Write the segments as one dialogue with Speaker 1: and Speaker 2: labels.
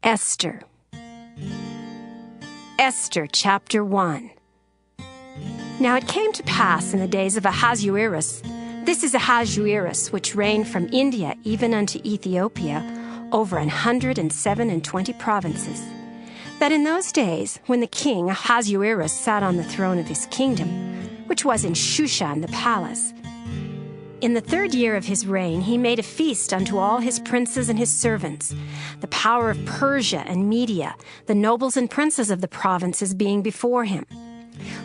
Speaker 1: Esther. Esther chapter 1. Now it came to pass in the days of Ahasuerus, this is Ahasuerus, which reigned from India even unto Ethiopia, over 127 provinces, that in those days, when the king Ahasuerus sat on the throne of his kingdom, which was in Shushan the palace, in the 3rd year of his reign, he made a feast unto all his princes and his servants, the power of Persia and Media, the nobles and princes of the provinces being before him.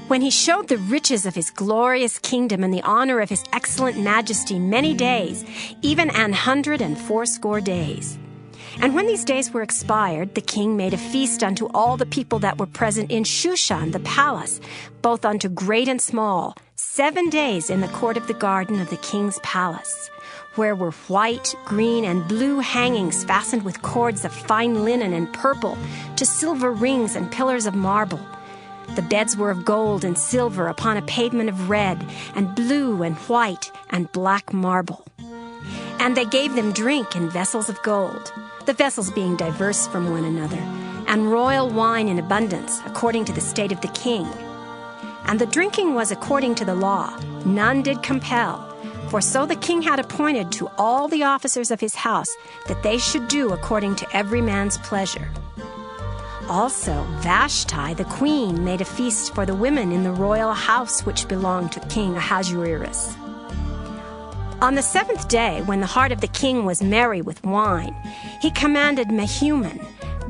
Speaker 1: When he showed the riches of his glorious kingdom and the honor of his excellent majesty many days, even 180 days. And when these days were expired, the king made a feast unto all the people that were present in Shushan the palace, both unto great and small, 7 days in the court of the garden of the king's palace, where were white, green, and blue hangings fastened with cords of fine linen and purple, to silver rings and pillars of marble. The beds were of gold and silver upon a pavement of red, and blue and white and black marble. And they gave them drink in vessels of gold, the vessels being diverse from one another, and royal wine in abundance, according to the state of the king. And the drinking was according to the law, none did compel, for so the king had appointed to all the officers of his house that they should do according to every man's pleasure. Also Vashti the queen made a feast for the women in the royal house which belonged to King Ahasuerus. On the 7th day, when the heart of the king was merry with wine, he commanded Mehuman,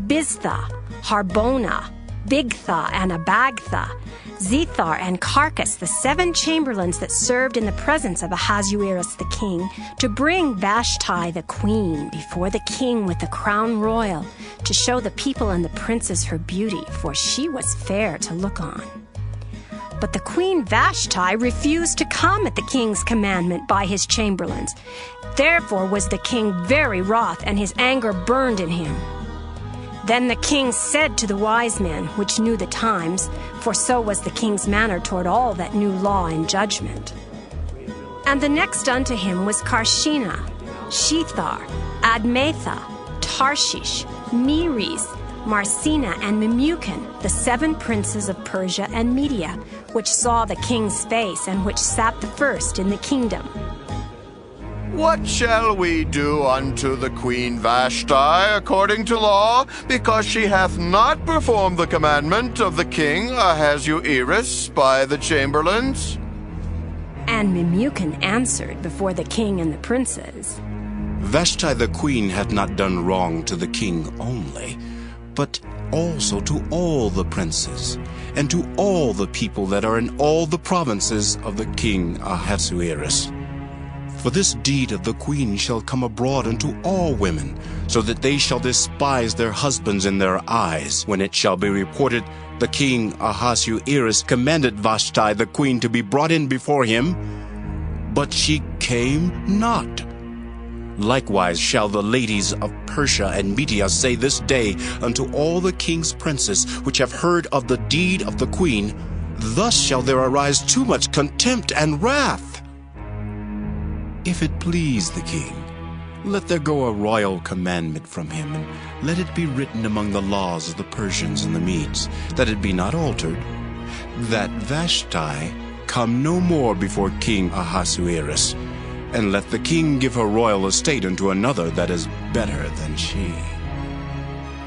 Speaker 1: Biztha, Harbona, Bigtha, and Abagtha, Zethar, and Carcas, the 7 chamberlains that served in the presence of Ahasuerus the king, to bring Vashti the queen before the king with the crown royal, to show the people and the princes her beauty, for she was fair to look on. But the queen Vashti refused to come at the king's commandment by his chamberlains. Therefore was the king very wroth, and his anger burned in him. Then the king said to the wise men, which knew the times, for so was the king's manner toward all that knew law and judgment. And the next unto him was Carshena, Shethar, Admatha, Tarshish, Meres, Marsena, and Memucan, the 7 princes of Persia and Media, which saw the king's face, and which sat the first in the kingdom.
Speaker 2: What shall we do unto the queen Vashti according to law, because she hath not performed the commandment of the king Ahasuerus by the chamberlains?
Speaker 1: And Memucan answered before the king and the princes,
Speaker 3: Vashti the queen hath not done wrong to the king only, but also to all the princes, and to all the people that are in all the provinces of the king Ahasuerus. For this deed of the queen shall come abroad unto all women, so that they shall despise their husbands in their eyes, when it shall be reported, the king Ahasuerus commanded Vashti the queen to be brought in before him, but she came not. Likewise shall the ladies of Persia and Media say this day unto all the king's princes, which have heard of the deed of the queen, thus shall there arise too much contempt and wrath. If it please the king, let there go a royal commandment from him, and let it be written among the laws of the Persians and the Medes, that it be not altered, that Vashti come no more before King Ahasuerus, and let the king give her royal estate unto another that is better than she.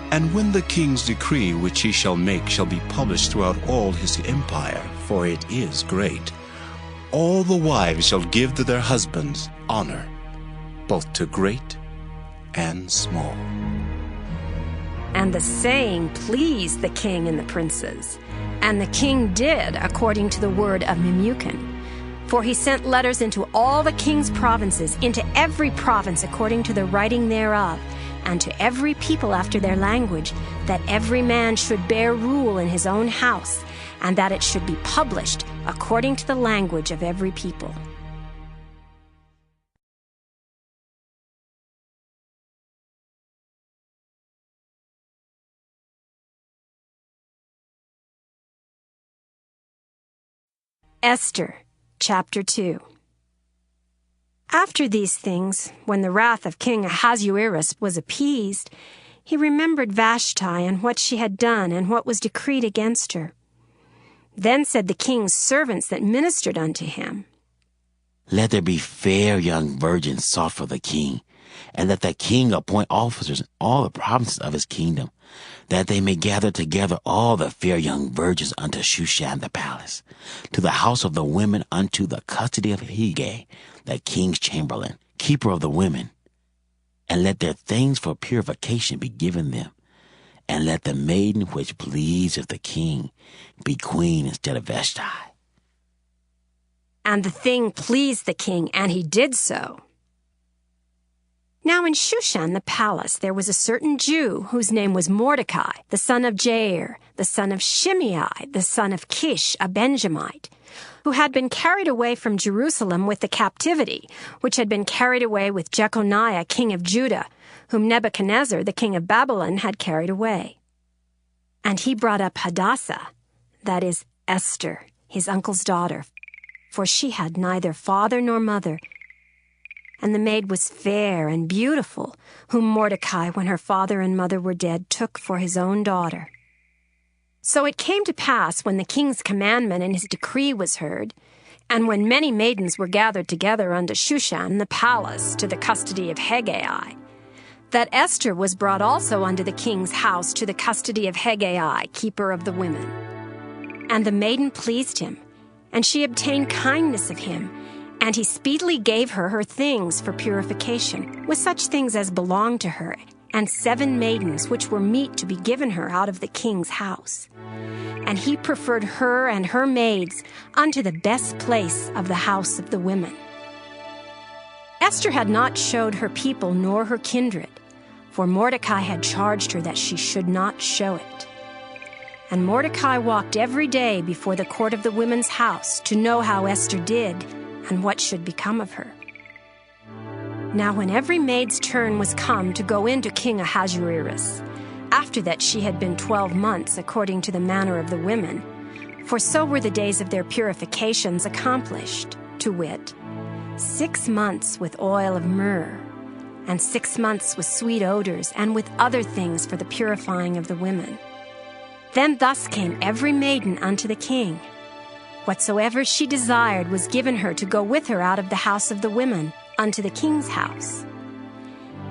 Speaker 3: And when the king's decree which he shall make shall be published throughout all his empire, for it is great, all the wives shall give to their husbands honor, both to great and small.
Speaker 1: And the saying pleased the king and the princes. And the king did according to the word of Memucan. For he sent letters into all the king's provinces, into every province according to the writing thereof, and to every people after their language, that every man should bear rule in his own house, and that it should be published according to the language of every people. Esther chapter 2. After these things, when the wrath of King Ahasuerus was appeased, he remembered Vashti and what she had done and what was decreed against her. Then said the king's servants that ministered unto him,
Speaker 4: Let there be fair young virgins sought for the king, and let the king appoint officers in all the provinces of his kingdom, that they may gather together all the fair young virgins unto Shushan the palace, to the house of the women unto the custody of Hegai, the king's chamberlain, keeper of the women. And let their things for purification be given them, and let the maiden which pleaseth the king be queen instead of Vashti.
Speaker 1: And the thing pleased the king, and he did so. Now in Shushan the palace there was a certain Jew whose name was Mordecai, the son of Jair, the son of Shimei, the son of Kish, a Benjamite, who had been carried away from Jerusalem with the captivity, which had been carried away with Jeconiah, king of Judah, whom Nebuchadnezzar, the king of Babylon, had carried away. And he brought up Hadassah, that is, Esther, his uncle's daughter, for she had neither father nor mother, and the maid was fair and beautiful, whom Mordecai, when her father and mother were dead, took for his own daughter. So it came to pass, when the king's commandment and his decree was heard, and when many maidens were gathered together unto Shushan the palace to the custody of Hegai, that Esther was brought also unto the king's house to the custody of Hegai, keeper of the women. And the maiden pleased him, and she obtained kindness of him, and he speedily gave her her things for purification, with such things as belonged to her, and 7 maidens which were meet to be given her out of the king's house. And he preferred her and her maids unto the best place of the house of the women. Esther had not showed her people nor her kindred, for Mordecai had charged her that she should not show it. And Mordecai walked every day before the court of the women's house to know how Esther did and what should become of her. Now when every maid's turn was come to go in to King Ahasuerus, after that she had been 12 months according to the manner of the women, for so were the days of their purifications accomplished, to wit, 6 months with oil of myrrh, and 6 months with sweet odors, and with other things for the purifying of the women. Then thus came every maiden unto the king. Whatsoever she desired was given her to go with her out of the house of the women unto the king's house.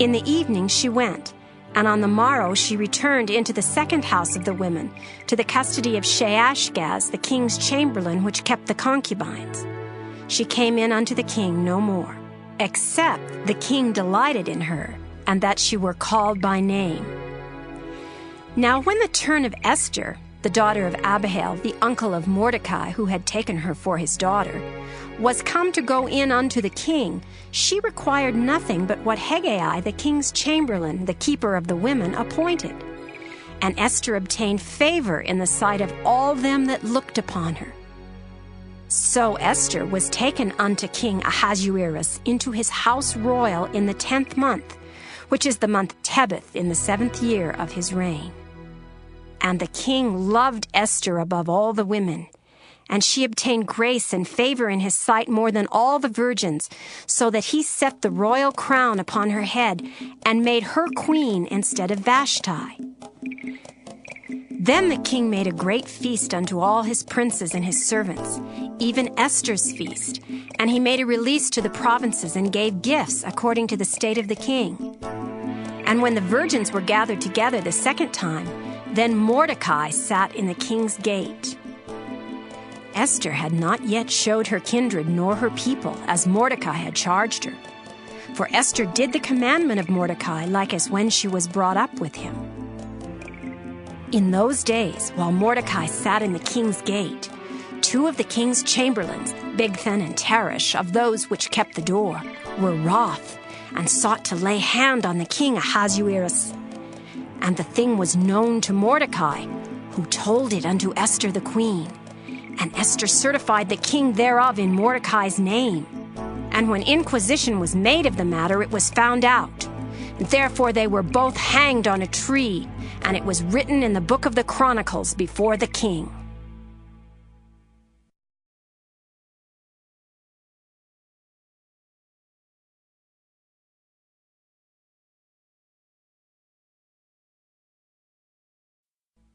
Speaker 1: In the evening she went, and on the morrow she returned into the second house of the women, to the custody of Shaashgaz, the king's chamberlain, which kept the concubines. She came in unto the king no more, except the king delighted in her, and that she were called by name. Now when the turn of Esther, the daughter of Abihail, the uncle of Mordecai, who had taken her for his daughter, was come to go in unto the king, she required nothing but what Hegai, the king's chamberlain, the keeper of the women, appointed. And Esther obtained favor in the sight of all them that looked upon her. So Esther was taken unto King Ahasuerus into his house royal in the 10th month, which is the month Tebeth, in the 7th year of his reign. And the king loved Esther above all the women, and she obtained grace and favor in his sight more than all the virgins, so that he set the royal crown upon her head, and made her queen instead of Vashti. Then the king made a great feast unto all his princes and his servants, even Esther's feast, and he made a release to the provinces and gave gifts according to the state of the king. And when the virgins were gathered together the second time, then Mordecai sat in the king's gate. Esther had not yet showed her kindred nor her people, as Mordecai had charged her. For Esther did the commandment of Mordecai, like as when she was brought up with him. In those days, while Mordecai sat in the king's gate, 2 of the king's chamberlains, Bigthan and Teresh, of those which kept the door, were wroth, and sought to lay hand on the king Ahasuerus. And the thing was known to Mordecai, who told it unto Esther the queen. And Esther certified the king thereof in Mordecai's name. And when inquisition was made of the matter, it was found out. And therefore they were both hanged on a tree, and it was written in the book of the Chronicles before the king.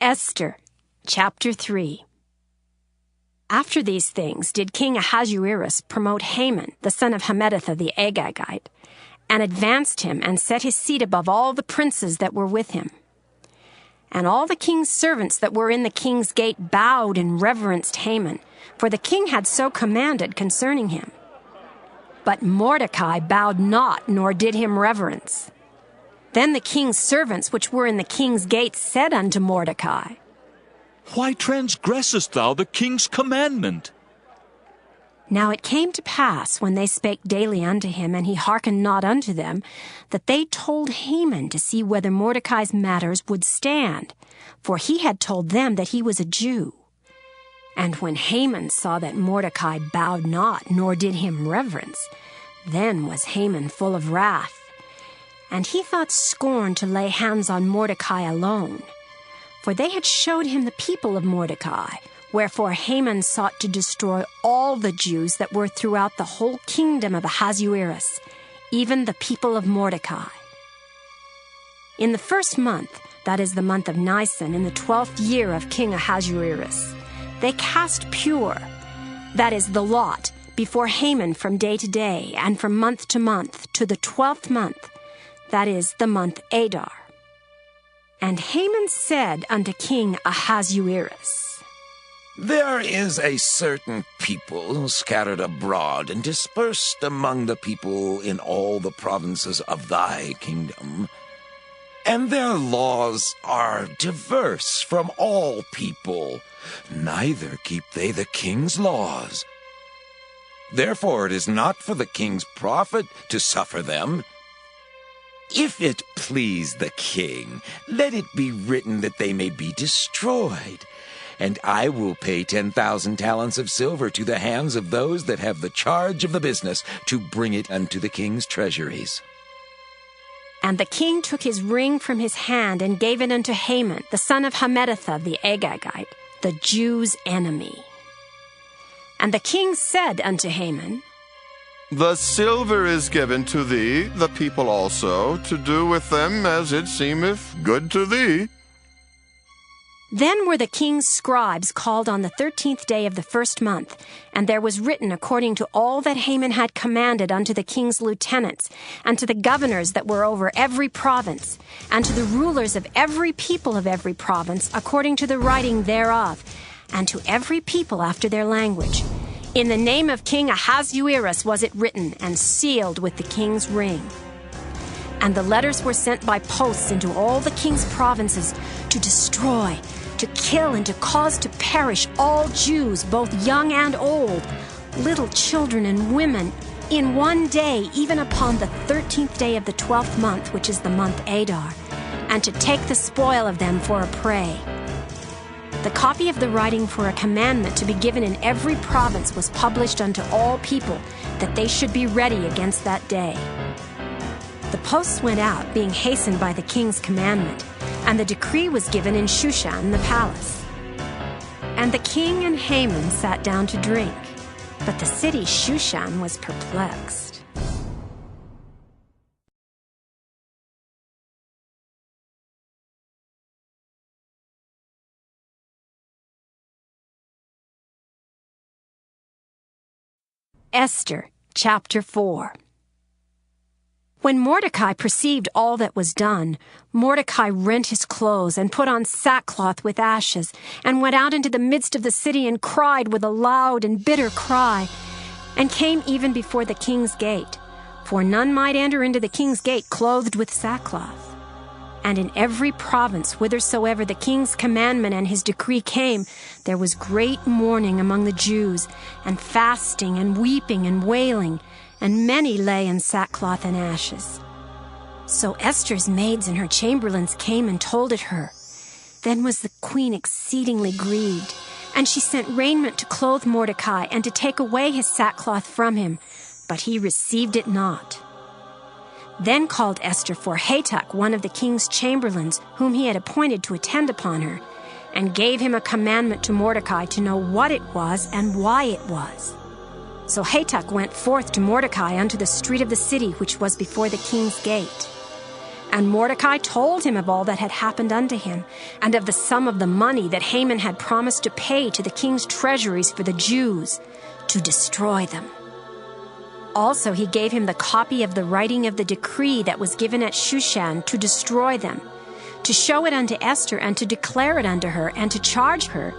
Speaker 1: Esther, chapter 3. After these things did King Ahasuerus promote Haman, the son of Hammedatha the Agagite, and advanced him and set his seat above all the princes that were with him. And all the king's servants that were in the king's gate bowed and reverenced Haman, for the king had so commanded concerning him. But Mordecai bowed not, nor did him reverence. Then the king's servants which were in the king's gate said unto Mordecai,
Speaker 5: Why transgressest thou the king's commandment?
Speaker 1: Now it came to pass, when they spake daily unto him, and he hearkened not unto them, that they told Haman to see whether Mordecai's matters would stand, for he had told them that he was a Jew. And when Haman saw that Mordecai bowed not, nor did him reverence, then was Haman full of wrath. And he thought scorn to lay hands on Mordecai alone, for they had showed him the people of Mordecai, wherefore Haman sought to destroy all the Jews that were throughout the whole kingdom of Ahasuerus, even the people of Mordecai. In the first month, that is the month of Nisan, in the 12th year of King Ahasuerus, they cast pure, that is the lot, before Haman from day to day, and from month to month, to the 12th month, that is the month Adar. And Haman said unto King Ahasuerus,
Speaker 6: There is a certain people scattered abroad and dispersed among the people in all the provinces of thy kingdom, and their laws are diverse from all people, neither keep they the king's laws. Therefore it is not for the king's profit to suffer them. If it please the king, let it be written that they may be destroyed, and I will pay 10,000 talents of silver to the hands of those that have the charge of the business, to bring it unto the king's treasuries.
Speaker 1: And the king took his ring from his hand, and gave it unto Haman, the son of Hammedatha the Agagite, the Jews' enemy. And the king said unto Haman,
Speaker 2: The silver is given to thee, the people also, to do with them as it seemeth good to thee.
Speaker 1: Then were the king's scribes called on the 13th day of the first month, and there was written according to all that Haman had commanded unto the king's lieutenants, and to the governors that were over every province, and to the rulers of every people of every province, according to the writing thereof, and to every people after their language. In the name of King Ahasuerus was it written, and sealed with the king's ring. And the letters were sent by posts into all the king's provinces, to destroy, to kill, and to cause to perish all Jews, both young and old, little children and women, in one day, even upon the 13th day of the 12th month, which is the month Adar, and to take the spoil of them for a prey. The copy of the writing for a commandment to be given in every province was published unto all people, that they should be ready against that day. The posts went out, being hastened by the king's commandment, and the decree was given in Shushan the palace. And the king and Haman sat down to drink, but the city Shushan was perplexed. Esther, chapter 4. When Mordecai perceived all that was done, Mordecai rent his clothes and put on sackcloth with ashes, and went out into the midst of the city and cried with a loud and bitter cry, and came even before the king's gate, for none might enter into the king's gate clothed with sackcloth. And in every province whithersoever the king's commandment and his decree came, there was great mourning among the Jews, and fasting and weeping and wailing, and many lay in sackcloth and ashes. So Esther's maids and her chamberlains came and told it her. Then was the queen exceedingly grieved, and she sent raiment to clothe Mordecai, and to take away his sackcloth from him, but he received it not. Then called Esther for Hatach, one of the king's chamberlains, whom he had appointed to attend upon her, and gave him a commandment to Mordecai to know what it was and why it was. So Hatach went forth to Mordecai unto the street of the city which was before the king's gate. And Mordecai told him of all that had happened unto him, and of the sum of the money that Haman had promised to pay to the king's treasuries for the Jews, to destroy them. Also he gave him the copy of the writing of the decree that was given at Shushan to destroy them, to show it unto Esther, and to declare it unto her, and to charge her,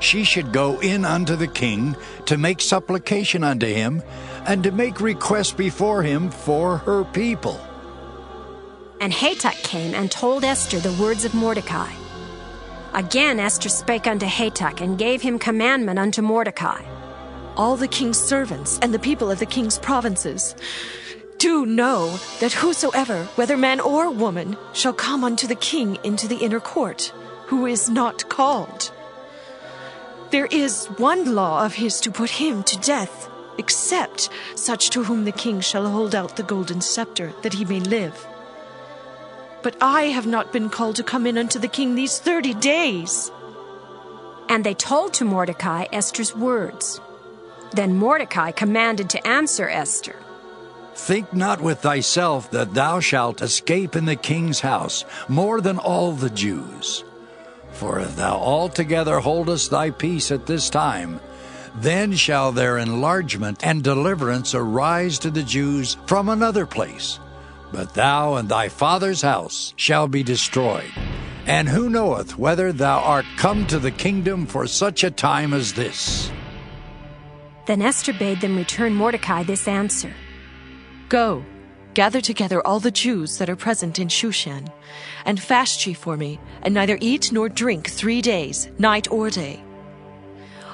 Speaker 7: she should go in unto the king to make supplication unto him, and to make request before him for her people.
Speaker 1: And Hatach came and told Esther the words of Mordecai. Again Esther spake unto Hatach, and gave him commandment unto Mordecai.
Speaker 8: All the king's servants and the people of the king's provinces, do know that whosoever, whether man or woman, shall come unto the king into the inner court, who is not called, there is one law of his to put him to death, except such to whom the king shall hold out the golden scepter, that he may live. But I have not been called to come in unto the king these 30 days.
Speaker 1: And they told to Mordecai Esther's words. Then Mordecai commanded to answer Esther.
Speaker 7: Think not with thyself that thou shalt escape in the king's house more than all the Jews. For if thou altogether holdest thy peace at this time, then shall their enlargement and deliverance arise to the Jews from another place. But thou and thy father's house shall be destroyed. And who knoweth whether thou art come to the kingdom for such a time as this?
Speaker 1: Then Esther bade them return Mordecai this answer.
Speaker 8: Go, gather together all the Jews that are present in Shushan, and fast ye for me, and neither eat nor drink 3 days, night or day.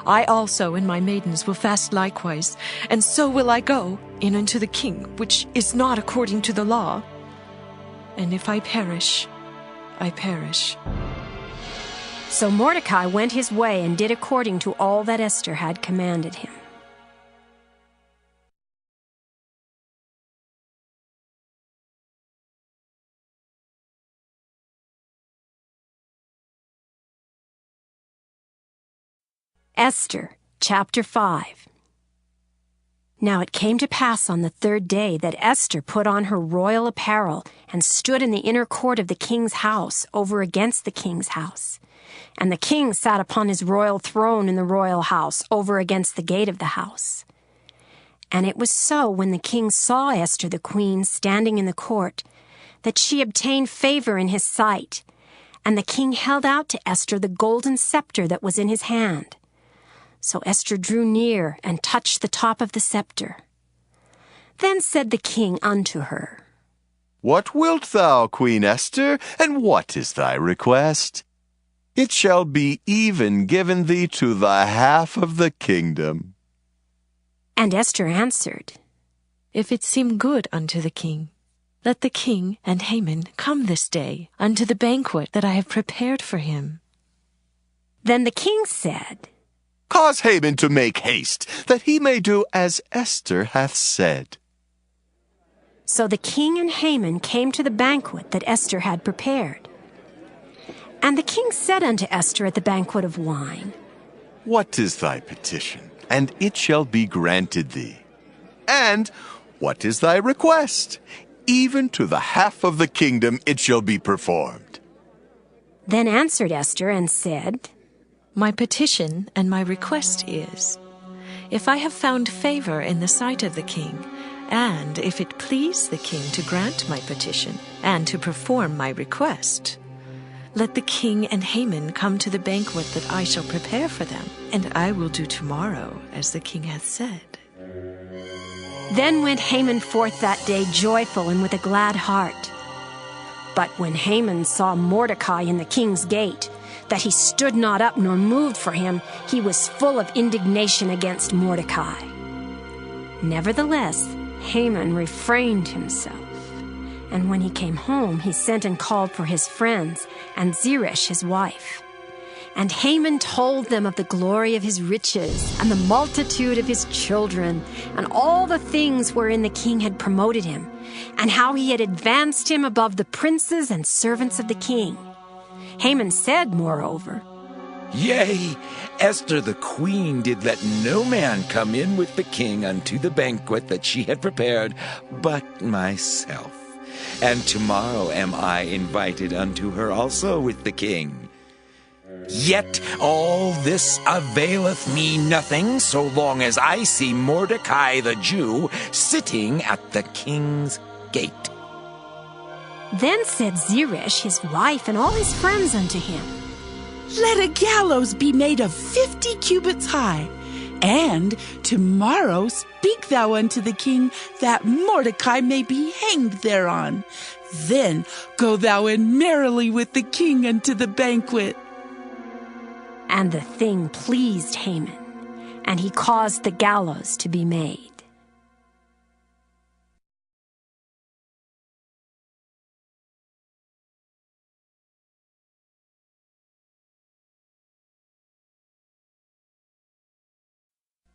Speaker 8: I also and my maidens will fast likewise, and so will I go in unto the king, which is not according to the law. And if I perish, I perish.
Speaker 1: So Mordecai went his way and did according to all that Esther had commanded him. Esther, chapter 5. Now it came to pass on the 3rd day that Esther put on her royal apparel and stood in the inner court of the king's house over against the king's house. And the king sat upon his royal throne in the royal house over against the gate of the house. And it was so, when the king saw Esther the queen standing in the court, that she obtained favor in his sight. And the king held out to Esther the golden scepter that was in his hand. So Esther drew near and touched the top of the scepter. Then said the king unto her,
Speaker 2: What wilt thou, Queen Esther, and what is thy request? It shall be even given thee to the half of the kingdom.
Speaker 1: And Esther answered,
Speaker 8: If it seem good unto the king, let the king and Haman come this day unto the banquet that I have prepared for him.
Speaker 1: Then the king said,
Speaker 2: Cause Haman to make haste, that he may do as Esther hath said.
Speaker 1: So the king and Haman came to the banquet that Esther had prepared. And the king said unto Esther at the banquet of wine,
Speaker 2: What is thy petition? And it shall be granted thee. And what is thy request? Even to the half of the kingdom it shall be performed.
Speaker 1: Then answered Esther and said,
Speaker 8: My petition and my request is, if I have found favor in the sight of the king, and if it please the king to grant my petition and to perform my request, let the king and Haman come to the banquet that I shall prepare for them, and I will do tomorrow as the king hath said.
Speaker 1: Then went Haman forth that day joyful and with a glad heart. But when Haman saw Mordecai in the king's gate, that he stood not up nor moved for him, he was full of indignation against Mordecai. Nevertheless, Haman refrained himself. And when he came home, he sent and called for his friends and Zeresh his wife. And Haman told them of the glory of his riches and the multitude of his children and all the things wherein the king had promoted him, and how he had advanced him above the princes and servants of the king. Haman said, moreover,
Speaker 6: Yea, Esther the queen did let no man come in with the king unto the banquet that she had prepared, but myself. and tomorrow am I invited unto her also with the king. Yet all this availeth me nothing, so long as I see Mordecai the Jew sitting at the king's gate.
Speaker 1: Then said Zeresh his wife and all his friends unto him,
Speaker 9: Let a gallows be made of 50 cubits high, and tomorrow speak thou unto the king, that Mordecai may be hanged thereon. Then go thou in merrily with the king unto the banquet.
Speaker 1: And the thing pleased Haman, and he caused the gallows to be made.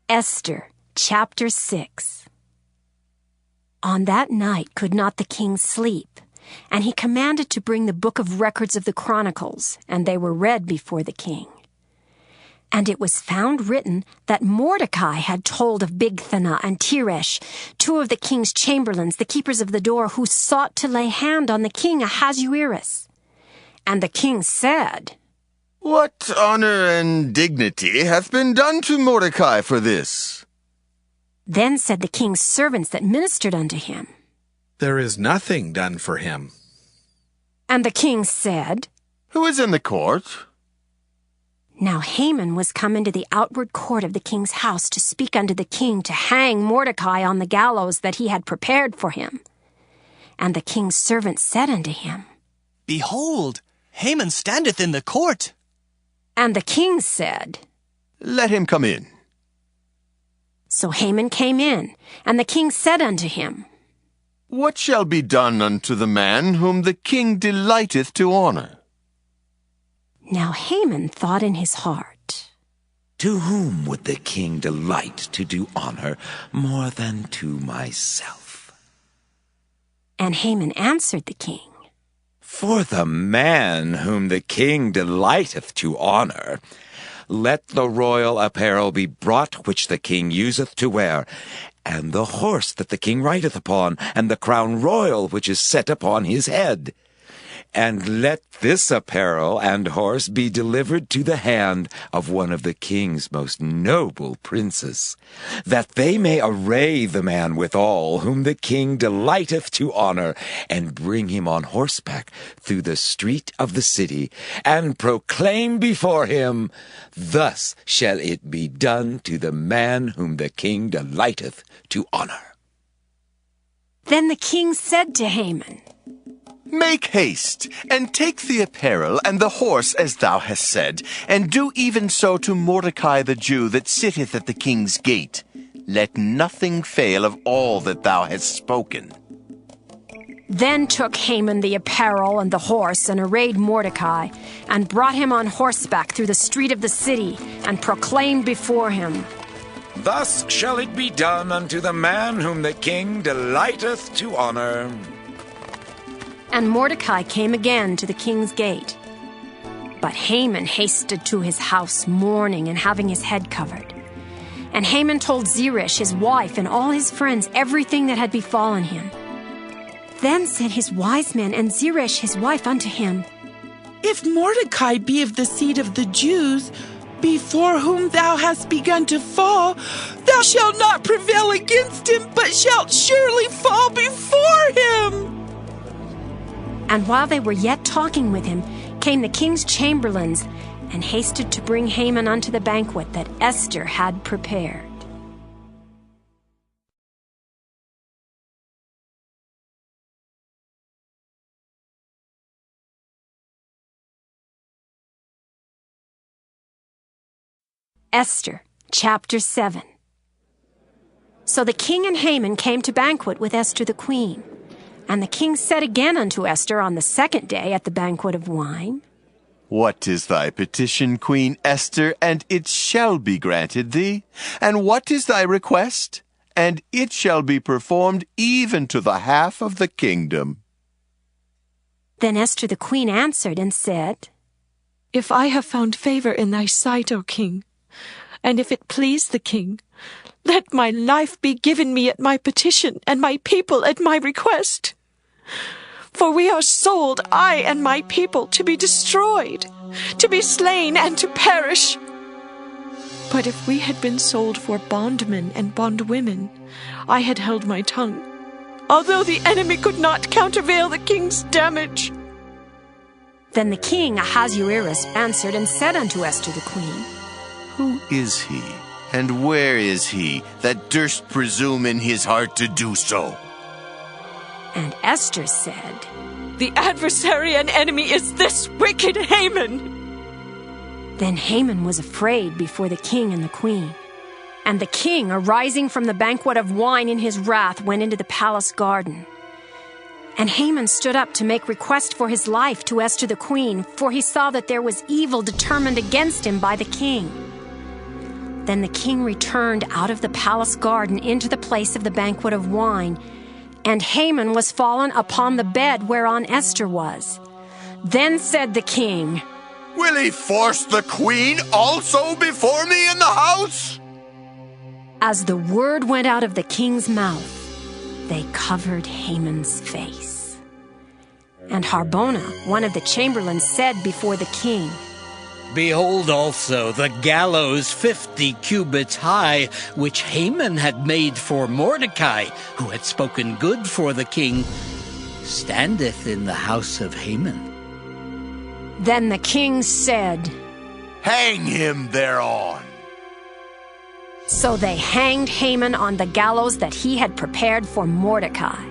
Speaker 1: Esther, chapter 6. On that night could not the king sleep, and he commanded to bring the book of records of the Chronicles, and they were read before the king. And it was found written that Mordecai had told of Bigthana and Teresh, two of the king's chamberlains, the keepers of the door, who sought to lay hand on the king Ahasuerus. And the king said,
Speaker 2: What honor and dignity hath been done to Mordecai for this?
Speaker 1: Then said the king's servants that ministered unto him,
Speaker 10: There is nothing done for him.
Speaker 1: And the king said,
Speaker 2: Who is in the court?
Speaker 1: Now Haman was come into the outward court of the king's house to speak unto the king to hang Mordecai on the gallows that he had prepared for him. And the king's servants said unto him,
Speaker 11: Behold, Haman standeth in the court.
Speaker 1: And the king said,
Speaker 2: Let him come in.
Speaker 1: So Haman came in, and the king said unto him,
Speaker 2: What shall be done unto the man whom the king delighteth to honor?
Speaker 1: Now Haman thought in his heart,
Speaker 6: To whom would the king delight to do honor more than to myself?
Speaker 1: And Haman answered the king,
Speaker 6: For the man whom the king delighteth to honor, let the royal apparel be brought which the king useth to wear, and the horse that the king rideth upon, and the crown royal which is set upon his head. And let this apparel and horse be delivered to the hand of one of the king's most noble princes, that they may array the man withal whom the king delighteth to honor, and bring him on horseback through the street of the city, and proclaim before him, Thus shall it be done to the man whom the king delighteth to honor.
Speaker 1: Then the king said to Haman,
Speaker 2: Make haste, and take the apparel and the horse as thou hast said, and do even so to Mordecai the Jew that sitteth at the king's gate. Let nothing fail of all that thou hast spoken.
Speaker 1: Then took Haman the apparel and the horse, and arrayed Mordecai, and brought him on horseback through the street of the city, and proclaimed before him,
Speaker 6: Thus shall it be done unto the man whom the king delighteth to honor.
Speaker 1: And Mordecai came again to the king's gate. But Haman hasted to his house mourning and having his head covered. And Haman told Zeresh his wife and all his friends everything that had befallen him. Then said his wise men and Zeresh his wife unto him,
Speaker 9: If Mordecai be of the seed of the Jews, before whom thou hast begun to fall, thou shalt not prevail against him, but shalt surely fall before him.
Speaker 1: And while they were yet talking with him, came the king's chamberlains, and hasted to bring Haman unto the banquet that Esther had prepared. Esther, chapter 7. So the king and Haman came to banquet with Esther the queen. And the king said again unto Esther on the second day at the banquet of wine,
Speaker 2: What is thy petition, Queen Esther? And it shall be granted thee. And what is thy request? And it shall be performed even to the half of the kingdom.
Speaker 1: Then Esther the queen answered and said,
Speaker 8: If I have found favor in thy sight, O king, and if it please the king, let my life be given me at my petition, and my people at my request. For we are sold, I and my people, to be destroyed, to be slain and to perish. But if we had been sold for bondmen and bondwomen, I had held my tongue, although the enemy could not countervail the king's damage.
Speaker 1: Then the king Ahasuerus answered and said unto Esther the queen,
Speaker 2: Who is he, and where is he, that durst presume in his heart to do so?
Speaker 1: And Esther said,
Speaker 8: The adversary and enemy is this wicked Haman.
Speaker 1: Then Haman was afraid before the king and the queen. And the king, arising from the banquet of wine in his wrath, went into the palace garden. And Haman stood up to make request for his life to Esther the queen, for he saw that there was evil determined against him by the king. Then the king returned out of the palace garden into the place of the banquet of wine, and Haman was fallen upon the bed whereon Esther was. Then said the king,
Speaker 2: Will he force the queen also before me in the house?
Speaker 1: As the word went out of the king's mouth, they covered Haman's face. And Harbona, one of the chamberlains, said before the king,
Speaker 12: Behold also the gallows 50 cubits high, which Haman had made for Mordecai, who had spoken good for the king, standeth in the house of Haman.
Speaker 1: Then the king said,
Speaker 2: Hang him thereon.
Speaker 1: So they hanged Haman on the gallows that he had prepared for Mordecai.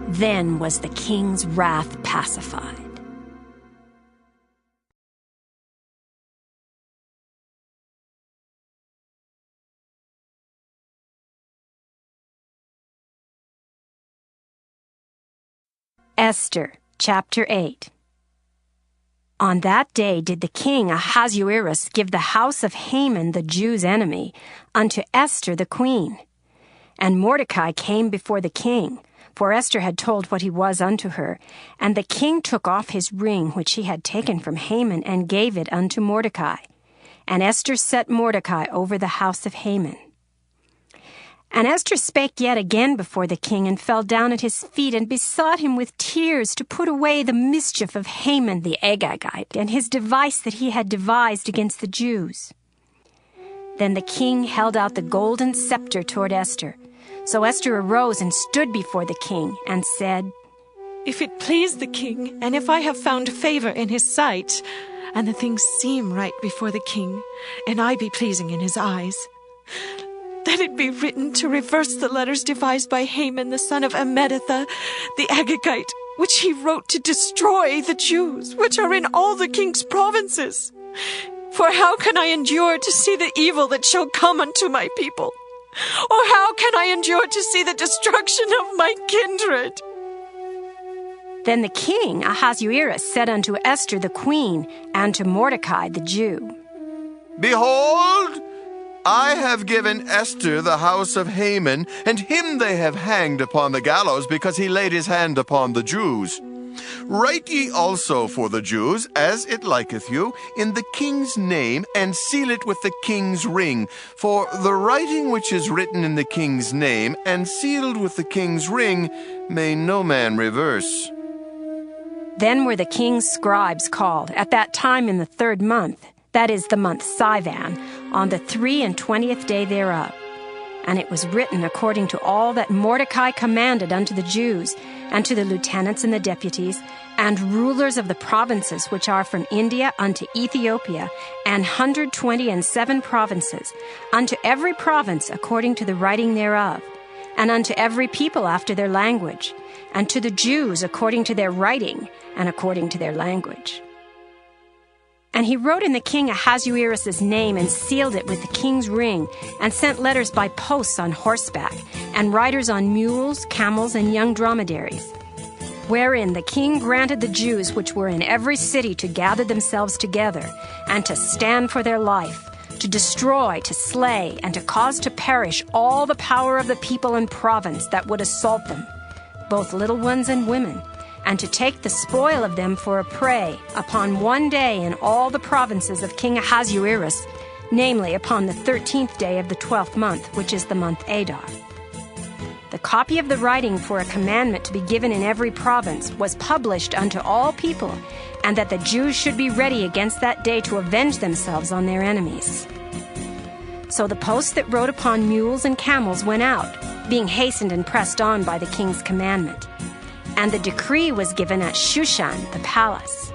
Speaker 1: Then was the king's wrath pacified. Esther, chapter 8. On that day did the king Ahasuerus give the house of Haman the Jews' enemy unto Esther the queen. And Mordecai came before the king, for Esther had told what he was unto her. And the king took off his ring which he had taken from Haman, and gave it unto Mordecai. And Esther set Mordecai over the house of Haman. And Esther spake yet again before the king, and fell down at his feet, and besought him with tears to put away the mischief of Haman the Agagite, and his device that he had devised against the Jews. Then the king held out the golden scepter toward Esther. So Esther arose and stood before the king, and said,
Speaker 8: If it please the king, and if I have found favor in his sight, and the things seem right before the king, and I be pleasing in his eyes, that it be written to reverse the letters devised by Haman the son of Ammedatha, the Agagite, which he wrote to destroy the Jews, which are in all the king's provinces. For how can I endure to see the evil that shall come unto my people? Or how can I endure to see the destruction of my kindred?
Speaker 1: Then the king Ahasuerus said unto Esther the queen, and to Mordecai the Jew,
Speaker 2: Behold, I have given Esther the house of Haman, and him they have hanged upon the gallows, because he laid his hand upon the Jews. Write ye also for the Jews, as it liketh you, in the king's name, and seal it with the king's ring. For the writing which is written in the king's name, and sealed with the king's ring, may no man reverse.
Speaker 1: Then were the king's scribes called at that time in the 3rd month, that is the month Sivan, on the 23 day thereof. And it was written according to all that Mordecai commanded unto the Jews, and to the lieutenants and the deputies, and rulers of the provinces which are from India unto Ethiopia, and 127 provinces, unto every province according to the writing thereof, and unto every people after their language, and to the Jews according to their writing, and according to their language. And he wrote in the king Ahasuerus' name, and sealed it with the king's ring, and sent letters by posts on horseback, and riders on mules, camels, and young dromedaries, wherein the king granted the Jews which were in every city to gather themselves together, and to stand for their life, to destroy, to slay, and to cause to perish all the power of the people and province that would assault them, both little ones and women, and to take the spoil of them for a prey upon one day in all the provinces of King Ahasuerus, namely upon the 13th day of the 12th month, which is the month Adar. the copy of the writing for a commandment to be given in every province was published unto all people, and that the Jews should be ready against that day to avenge themselves on their enemies. So the posts that rode upon mules and camels went out, being hastened and pressed on by the king's commandment. And the decree was given at Shushan, the palace.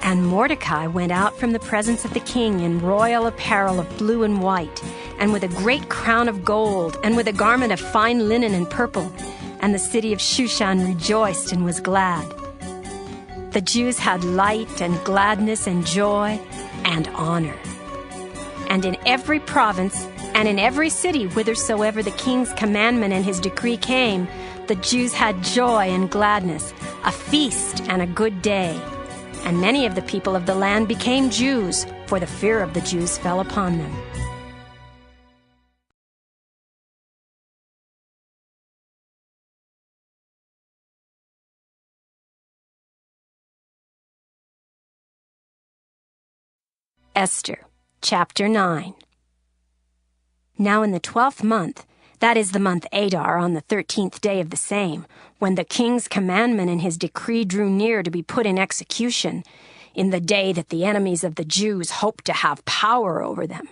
Speaker 1: And Mordecai went out from the presence of the king in royal apparel of blue and white, and with a great crown of gold, and with a garment of fine linen and purple. And the city of Shushan rejoiced and was glad. The Jews had light and gladness and joy and honor. And in every province and in every city whithersoever the king's commandment and his decree came, the Jews had joy and gladness, a feast and a good day. And many of the people of the land became Jews, for the fear of the Jews fell upon them. Esther, chapter 9. Now in the 12th month, that is the month Adar, on the 13th day of the same, when the king's commandment and his decree drew near to be put in execution, in the day that the enemies of the Jews hoped to have power over them,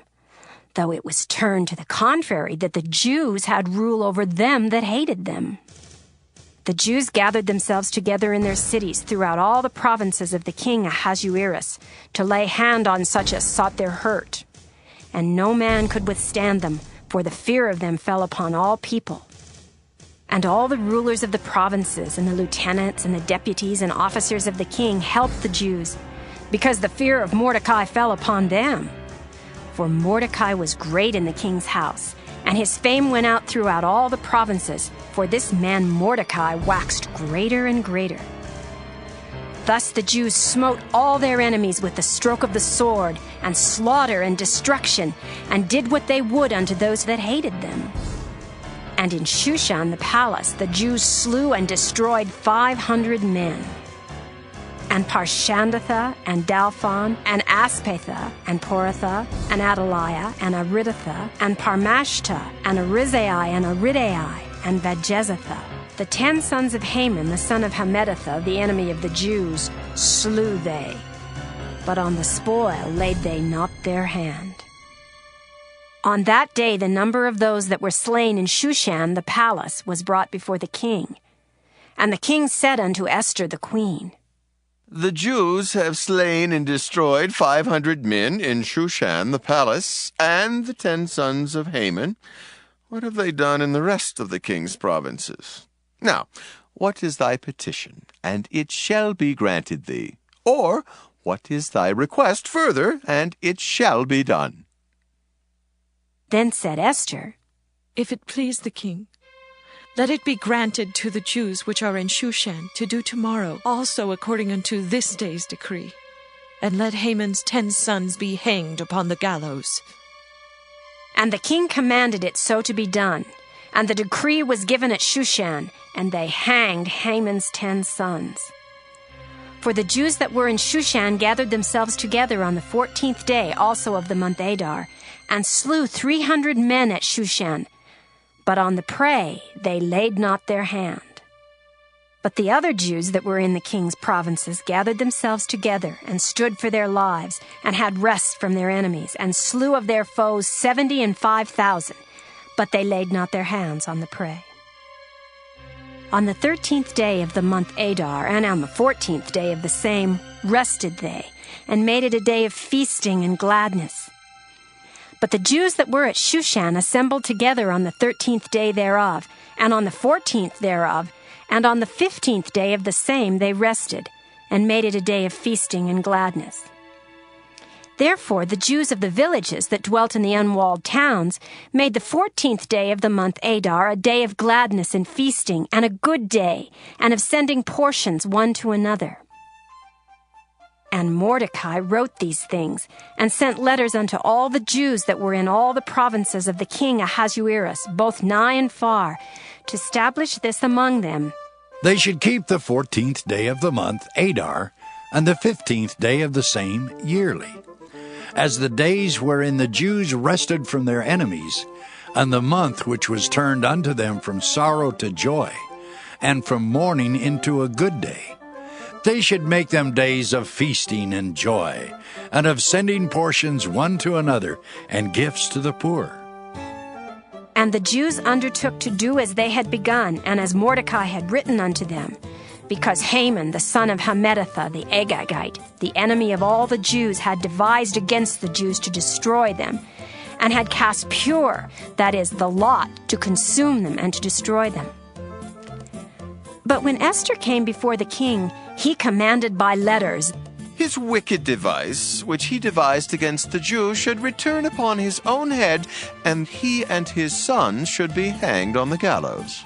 Speaker 1: though it was turned to the contrary, that the Jews had rule over them that hated them. The Jews gathered themselves together in their cities throughout all the provinces of the king Ahasuerus, to lay hand on such as sought their hurt. And no man could withstand them, for the fear of them fell upon all people. And all the rulers of the provinces, and the lieutenants, and the deputies, and officers of the king helped the Jews, because the fear of Mordecai fell upon them. For Mordecai was great in the king's house, and his fame went out throughout all the provinces, for this man Mordecai waxed greater and greater. Thus the Jews smote all their enemies with the stroke of the sword, and slaughter and destruction, and did what they would unto those that hated them. And in Shushan the palace the Jews slew and destroyed 500 men. And Parshandatha, and Dalphon, and Aspatha, and Poratha, and Adaliah, and Aridatha, and Parmashta, and Arizai, and Aridai, and Vajezatha, the 10 sons of Haman, the son of Hammedatha, the enemy of the Jews, slew they. But on the spoil laid they not their hand. On that day the number of those that were slain in Shushan the palace was brought before the king. And the king said unto Esther the queen,
Speaker 2: The Jews have slain and destroyed 500 men in Shushan the palace, and the 10 sons of Haman. What have they done in the rest of the king's provinces? Now, what is thy petition, and it shall be granted thee? Or, what is thy request further, and it shall be done?
Speaker 1: Then said Esther,
Speaker 8: If it please the king, let it be granted to the Jews which are in Shushan to do tomorrow also according unto this day's decree. And let Haman's 10 sons be hanged upon the gallows.
Speaker 1: And the king commanded it so to be done. And the decree was given at Shushan, and they hanged Haman's 10 sons. For the Jews that were in Shushan gathered themselves together on the 14th day also of the month Adar, and slew 300 men at Shushan. But on the prey they laid not their hand. But the other Jews that were in the king's provinces gathered themselves together, and stood for their lives, and had rest from their enemies, and slew of their foes 75,000. But they laid not their hands on the prey. On the 13th day of the month Adar, and on the 14th day of the same, rested they, and made it a day of feasting and gladness. But the Jews that were at Shushan assembled together on the 13th day thereof, and on the 14th thereof, and on the 15th day of the same they rested, and made it a day of feasting and gladness. Therefore the Jews of the villages that dwelt in the unwalled towns made the 14th day of the month Adar a day of gladness and feasting, and a good day, and of sending portions one to another. And Mordecai wrote these things, and sent letters unto all the Jews that were in all the provinces of the king Ahasuerus, both nigh and far, to establish this among them.
Speaker 7: They should keep the 14th day of the month Adar, and the 15th day of the same yearly, as the days wherein the Jews rested from their enemies, and the month which was turned unto them from sorrow to joy, and from mourning into a good day. They should make them days of feasting and joy, and of sending portions one to another, and gifts to the poor.
Speaker 1: And the Jews undertook to do as they had begun, and as Mordecai had written unto them, because Haman, the son of Hammedatha, the Agagite, the enemy of all the Jews, had devised against the Jews to destroy them, and had cast pure, that is, the lot, to consume them and to destroy them. But when Esther came before the king, he commanded by letters,
Speaker 2: His wicked device, which he devised against the Jews, should return upon his own head, and he and his sons should be hanged on the gallows.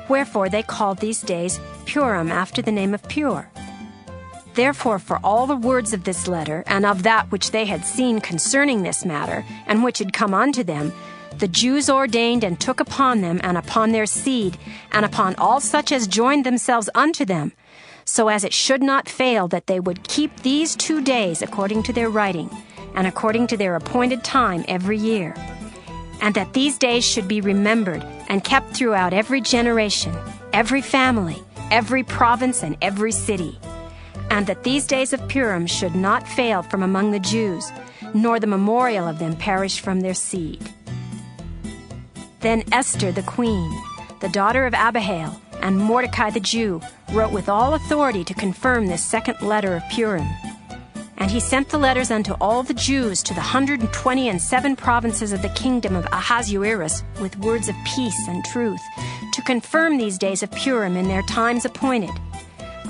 Speaker 1: Wherefore they called these days Purim, after the name of Pur. Therefore, for all the words of this letter, and of that which they had seen concerning this matter, and which had come unto them, the Jews ordained and took upon them, and upon their seed, and upon all such as joined themselves unto them, so as it should not fail that they would keep these 2 days according to their writing, and according to their appointed time every year, and that these days should be remembered and kept throughout every generation, every family, every province, and every city, and that these days of Purim should not fail from among the Jews, nor the memorial of them perish from their seed. Then Esther the queen, the daughter of Abihail, and Mordecai the Jew, wrote with all authority to confirm this second letter of Purim. And he sent the letters unto all the Jews to the 127 provinces of the kingdom of Ahasuerus with words of peace and truth, to confirm these days of Purim in their times appointed,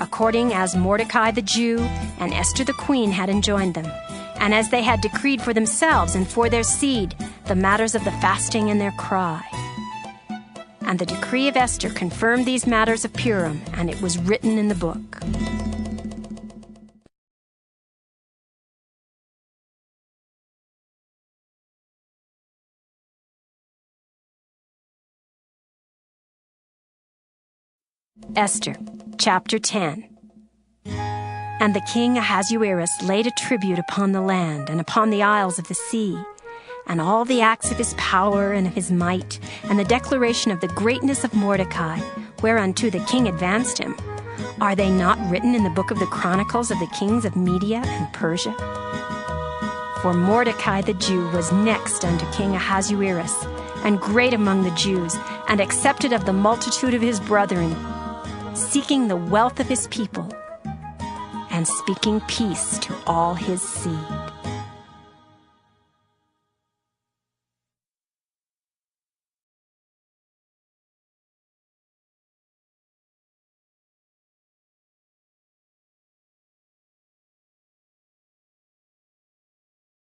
Speaker 1: according as Mordecai the Jew and Esther the queen had enjoined them, and as they had decreed for themselves and for their seed the matters of the fasting and their cry. And the decree of Esther confirmed these matters of Purim, and it was written in the book. Esther, chapter 10. And the king Ahasuerus laid a tribute upon the land and upon the isles of the sea, and all the acts of his power and of his might, and the declaration of the greatness of Mordecai, whereunto the king advanced him. Are they not written in the book of the chronicles of the kings of Media and Persia? For Mordecai the Jew was next unto King Ahasuerus, and great among the Jews, and accepted of the multitude of his brethren, seeking the wealth of his people, and speaking peace to all his seed.